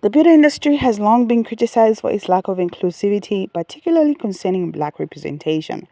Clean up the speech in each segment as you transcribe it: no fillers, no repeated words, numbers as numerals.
The beauty industry has long been criticized for its lack of inclusivity, particularly concerning Black representation.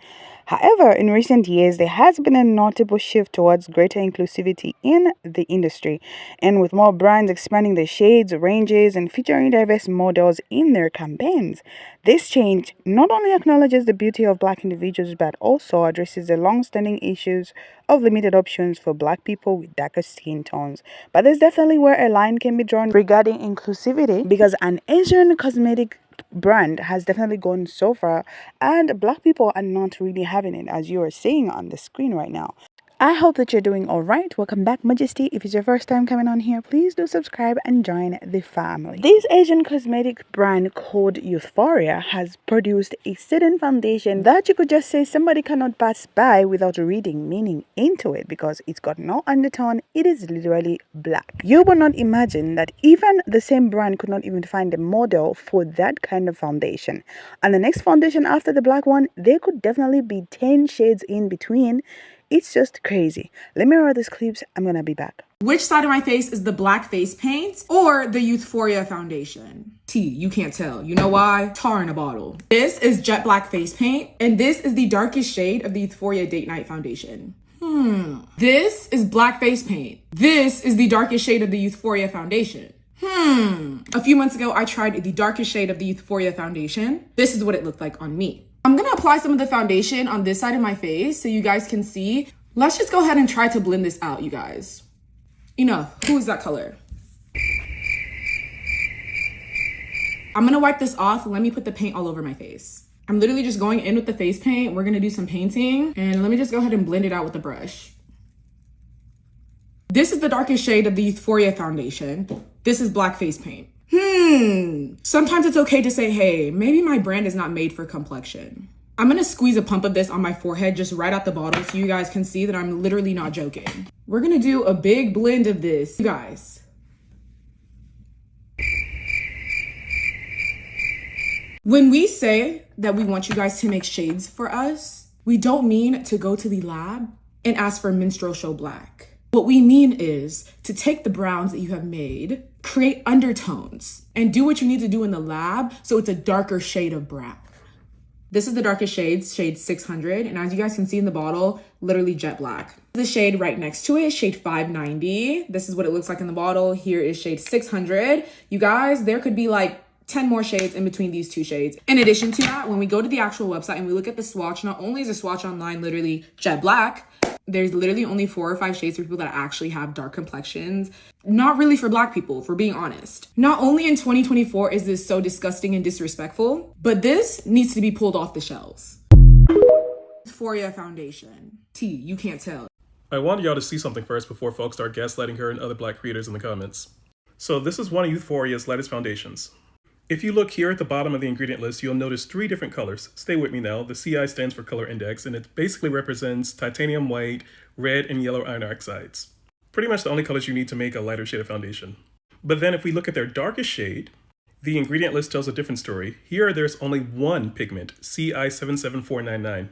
However, in recent years, there has been a notable shift towards greater inclusivity in the industry, and with more brands expanding their shades, ranges, and featuring diverse models in their campaigns. This change not only acknowledges the beauty of Black individuals but also addresses the long-standing issues of limited options for Black people with darker skin tones. But there's definitely where a line can be drawn regarding inclusivity, because an Asian cosmetic brand has definitely gone so far and Black people are not really having it, as you are seeing on the screen right now. I hope that you're doing all right. Welcome back, Majesty. If it's your first time coming on here, please do subscribe and join the family. This Asian cosmetic brand called Euphoria has produced a setting foundation that you could just say somebody cannot pass by without reading meaning into it, because it's got no undertone. It is literally black. You will not imagine that even the same brand could not even find a model for that kind of foundation. And the next foundation after the black one, there could definitely be 10 shades in between. It's just crazy. Let me roll these clips. I'm gonna be back. Which side of my face is the black face paint or the Euphoria foundation? T, you can't tell. You know why? Tar in a bottle. This is jet black face paint, and this is the darkest shade of the Euphoria Date Night foundation. This is black face paint. This is the darkest shade of the Euphoria foundation. A few months ago, I tried the darkest shade of the Euphoria foundation. This is what it looked like on me. I'm gonna apply some of the foundation on this side of my face so you guys can see. Let's just go ahead and try to blend this out, you guys. Enough. Who is that color? I'm gonna wipe this off and let me put the paint all over my face. I'm literally just going in with the face paint. We're gonna do some painting, and let me just go ahead and blend it out with the brush. This is the darkest shade of the Euphoria foundation. This is black face paint. Sometimes it's okay to say, hey, maybe my brand is not made for complexion. I'm gonna squeeze a pump of this on my forehead just right out the bottle so you guys can see that I'm literally not joking. We're gonna do a big blend of this, you guys. When we say that we want you guys to make shades for us, we don't mean to go to the lab and ask for minstrel show black. What we mean is to take the browns that you have made, create undertones, and do what you need to do in the lab so it's a darker shade of brown. This is the darkest shade, shade 600, and as you guys can see in the bottle, literally jet black. The shade right next to it, shade 590. This is what it looks like in the bottle. Here is shade 600. You guys, there could be like 10 more shades in between these two shades. In addition to that, when we go to the actual website and we look at the swatch, not only is the swatch online literally jet black, there's literally only 4 or 5 shades for people that actually have dark complexions. Not really for black people, for being honest. Not only in 2024 is this so disgusting and disrespectful, but this needs to be pulled off the shelves. Euphoria foundation. T, you can't tell. I wanted y'all to see something first before folks start gaslighting her and other black creators in the comments. So this is one of Euphoria's lightest foundations. If you look here at the bottom of the ingredient list, you'll notice 3 different colors. Stay with me now. The CI stands for color index, and it basically represents titanium white, red, and yellow iron oxides. Pretty much the only colors you need to make a lighter shade of foundation. But then if we look at their darkest shade, the ingredient list tells a different story. Here there's only one pigment, CI77499,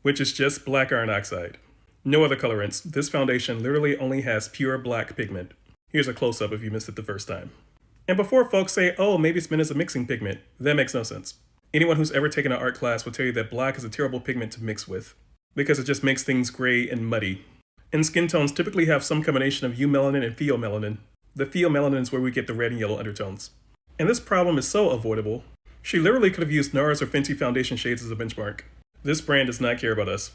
which is just black iron oxide. No other colorants. This foundation literally only has pure black pigment. Here's a close-up if you missed it the first time. And before folks say, oh, maybe it's meant as a mixing pigment, that makes no sense. Anyone who's ever taken an art class will tell you that black is a terrible pigment to mix with, because it just makes things gray and muddy. And skin tones typically have some combination of eumelanin and pheomelanin. The pheomelanin is where we get the red and yellow undertones. And this problem is so avoidable. She literally could have used NARS or Fenty foundation shades as a benchmark. This brand does not care about us.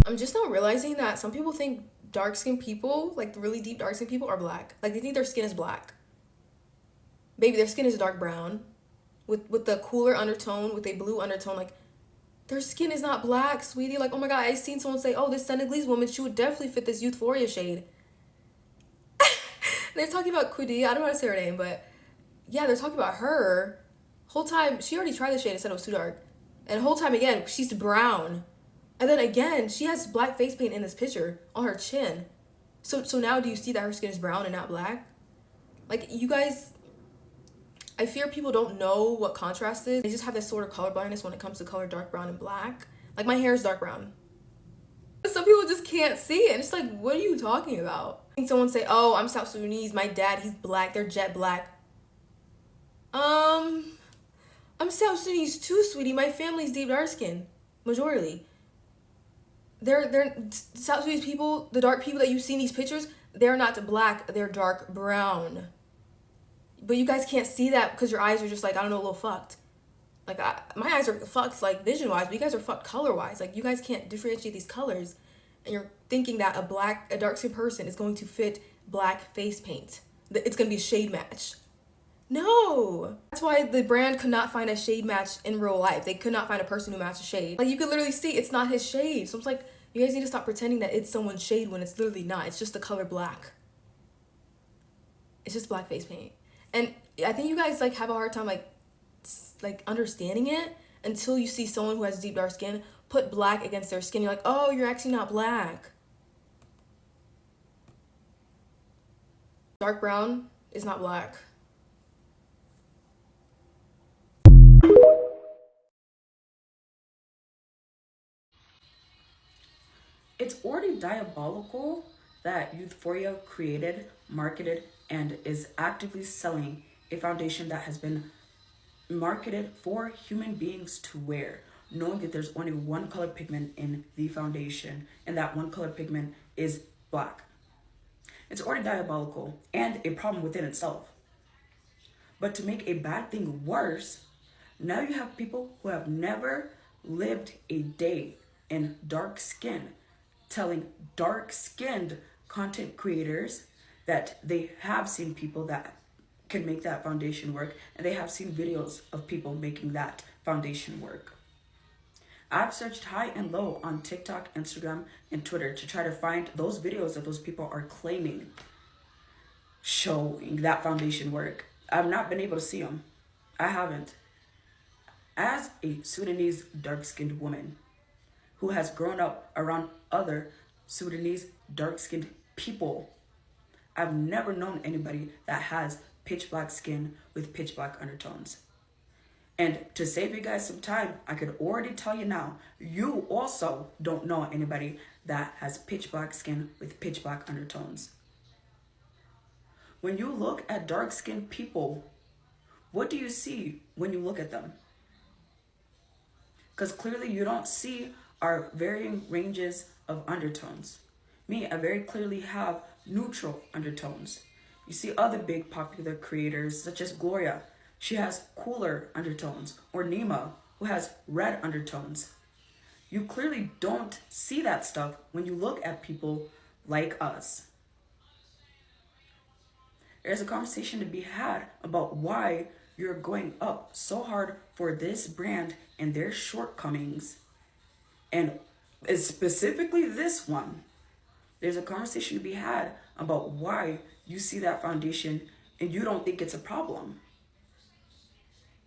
I'm just now realizing that some people think dark-skinned people, like the really deep dark-skinned people, are black. Like they think their skin is black. Baby, their skin is dark brown with the cooler undertone, with a blue undertone. Like, their skin is not black, sweetie. Like, oh my God, I seen someone say, oh, this Senegalese woman, she would definitely fit this Euphoria shade. They're talking about Kudi. I don't know how to say her name, but yeah, they're talking about her. Whole time, she already tried the shade and said it was too dark. And the whole time again, she's brown. And then again, she has black face paint in this picture on her chin. So now do you see that her skin is brown and not black? Like, you guys, I fear people don't know what contrast is. They just have this sort of color blindness when it comes to color dark brown and black. Like, my hair is dark brown. Some people just can't see it. And it's like, what are you talking about? Someone say, oh, I'm South Sudanese. My dad, he's black. They're jet black. I'm South Sudanese too, sweetie. My family's deep dark skin, majority. They're South Sudanese people. The dark people that you see in these pictures, they're not black. They're dark brown. But you guys can't see that because your eyes are just like, I don't know, a little fucked. Like my eyes are fucked like vision wise, but you guys are fucked color wise. Like you guys can't differentiate these colors, and you're thinking that a dark skinned person is going to fit black face paint. It's gonna be a shade match. No, that's why the brand could not find a shade match in real life. They could not find a person who matched a shade. Like you could literally see it's not his shade. So it's like you guys need to stop pretending that it's someone's shade when it's literally not. It's just the color black. It's just black face paint. And I think you guys like have a hard time like understanding it until you see someone who has deep dark skin put black against their skin. You're like, oh, you're actually not black. Dark brown is not black. It's already diabolical that Youthforia created, marketed, and is actively selling a foundation that has been marketed for human beings to wear, knowing that there's only one color pigment in the foundation, and that one color pigment is black. It's already diabolical and a problem within itself. But to make a bad thing worse, now you have people who have never lived a day in dark skin telling dark-skinned content creators that they have seen people that can make that foundation work, and they have seen videos of people making that foundation work. I've searched high and low on TikTok, Instagram, and Twitter to try to find those videos that those people are claiming showing that foundation work. I've not been able to see them. I haven't. As a Sudanese dark-skinned woman who has grown up around other Sudanese dark-skinned people, I've never known anybody that has pitch black skin with pitch black undertones. And to save you guys some time, I could already tell you now, you also don't know anybody that has pitch black skin with pitch black undertones. When you look at dark-skinned people, what do you see when you look at them? Because clearly you don't see our varying ranges of undertones. Me, I very clearly have neutral undertones. You see other big popular creators such as Gloria. She has cooler undertones. Or Nima, who has red undertones. You clearly don't see that stuff when you look at people like us. There's a conversation to be had about why you're going up so hard for this brand and their shortcomings, and specifically this one. There's a conversation to be had about why you see that foundation and you don't think it's a problem.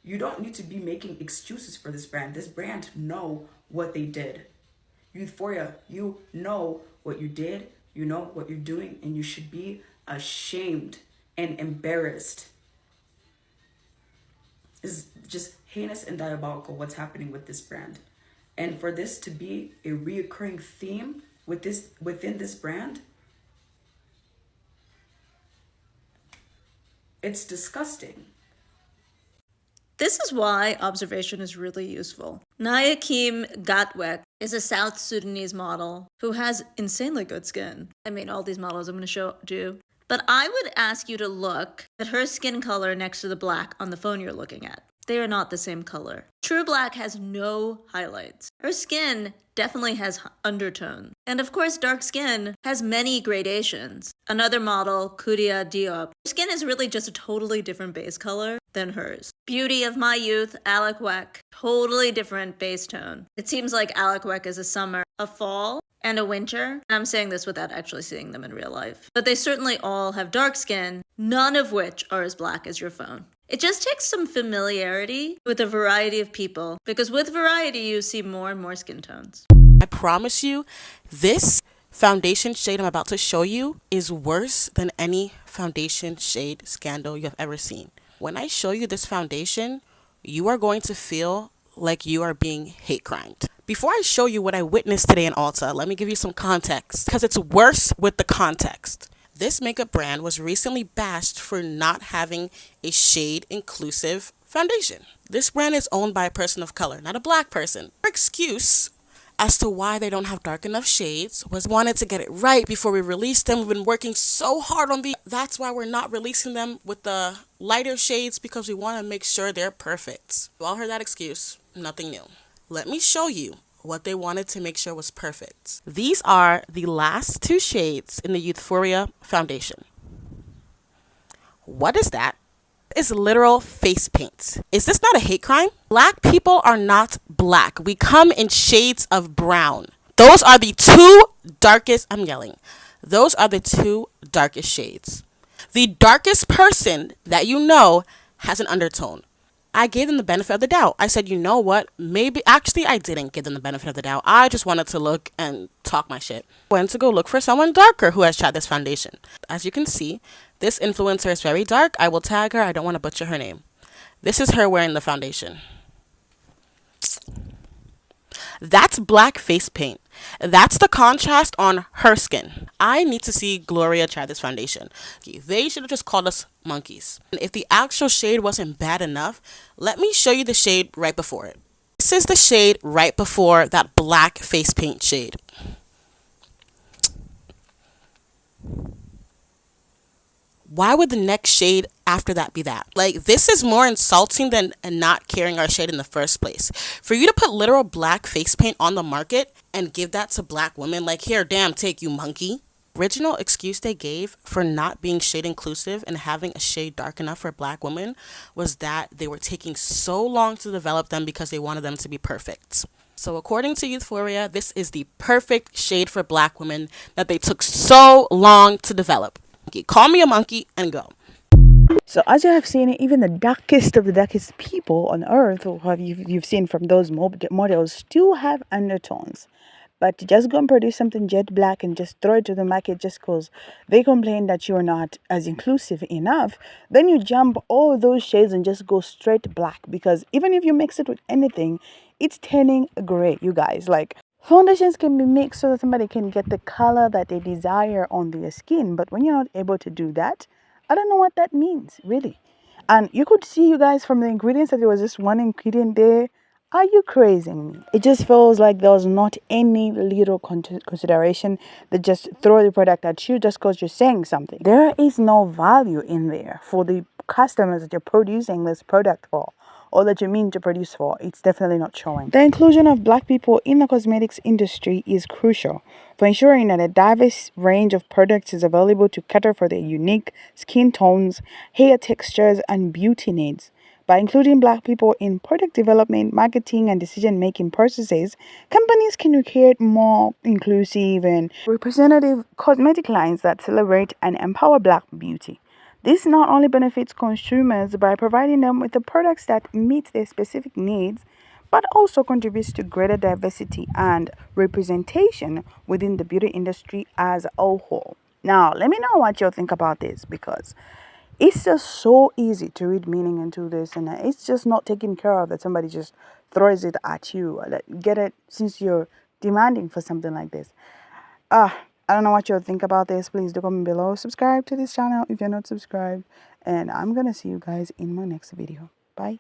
You don't need to be making excuses for this brand. This brand know what they did. Youthforia, you know what you did, you know what you're doing, and you should be ashamed and embarrassed. It's just heinous and diabolical what's happening with this brand. And for this to be a reoccurring theme within this brand, it's disgusting. This is why observation is really useful. Nigrating Gatwek is a South Sudanese model who has insanely good skin. I mean, all these models I'm going to show do. But I would ask you to look at her skin color next to the black on the phone you're looking at. They are not the same color. True black has no highlights. Her skin definitely has undertone. And of course, dark skin has many gradations. Another model, Kudia Diop, her skin is really just a totally different base color than hers. Beauty of my youth, Alec Weck, totally different base tone. It seems like Alec Weck is a summer, a fall, and a winter. I'm saying this without actually seeing them in real life. But they certainly all have dark skin, none of which are as black as your phone. It just takes some familiarity with a variety of people, because with variety, you see more and more skin tones. I promise you, this foundation shade I'm about to show you is worse than any foundation shade scandal you have ever seen. When I show you this foundation, you are going to feel like you are being hate crimed. Before I show you what I witnessed today in Ulta, let me give you some context, because it's worse with the context. This makeup brand was recently bashed for not having a shade-inclusive foundation. This brand is owned by a person of color, not a black person. Their excuse as to why they don't have dark enough shades was wanted to get it right before we released them. We've been working so hard on these. That's why we're not releasing them with the lighter shades, because we want to make sure they're perfect. You all heard that excuse. Nothing new. Let me show you what they wanted to make sure was perfect. These are the last two shades in the Euphoria foundation. What is that? Is literal face paint. Is this not a hate crime? Black people are not black. We come in shades of brown. Those are the two darkest, I'm yelling. Those are the two darkest shades. The darkest person that you know has an undertone. I gave them the benefit of the doubt. I said, you know what? Maybe, actually, I didn't give them the benefit of the doubt. I just wanted to look and talk my shit. Went to go look for someone darker who has tried this foundation. As you can see, this influencer is very dark. I will tag her. I don't want to butcher her name. This is her wearing the foundation. That's black face paint. That's the contrast on her skin. I need to see Gloria try this foundation. They should have just called us monkeys. If the actual shade wasn't bad enough, let me show you the shade right before it. This is the shade right before that black face paint shade. Why would the next shade after that be that? Like, this is more insulting than not carrying our shade in the first place. For you to put literal black face paint on the market and give that to black women, like, here, damn, take you monkey. Original excuse they gave for not being shade inclusive and having a shade dark enough for black women was that they were taking so long to develop them because they wanted them to be perfect. So according to Euphoria, this is the perfect shade for black women that they took so long to develop. Call me a monkey and go. So as you have seen, even the darkest of the darkest people on earth, who have you've seen from those models, do have undertones. But to just go and produce something jet black and just throw it to the market just because they complain that you're not as inclusive enough, then you jump all those shades and just go straight black. Because even if you mix it with anything, it's turning gray, you guys. Like, foundations can be mixed so that somebody can get the color that they desire on their skin. But when you're not able to do that, I don't know what that means, really. And you could see, you guys, from the ingredients that there was just one ingredient there. Are you crazy me? It just feels like there was not any little consideration. They just throw the product at you just because you're saying something. There is no value in there for the customers that you're producing this product for, or that you mean to produce for. It's definitely not showing. The inclusion of black people in the cosmetics industry is crucial for ensuring that a diverse range of products is available to cater for their unique skin tones, hair textures, and beauty needs. By including black people in product development, marketing, and decision-making processes, companies can create more inclusive and representative cosmetic lines that celebrate and empower black beauty. This not only benefits consumers by providing them with the products that meet their specific needs, but also contributes to greater diversity and representation within the beauty industry as a whole. Now, let me know what you think about this, because it's just so easy to read meaning into this, and it's just not taken care of that somebody just throws it at you. Get it since you're demanding for something like this. I don't know what you think about this. Please do comment below. Subscribe to this channel if you're not subscribed, and I'm gonna see you guys in my next video. Bye.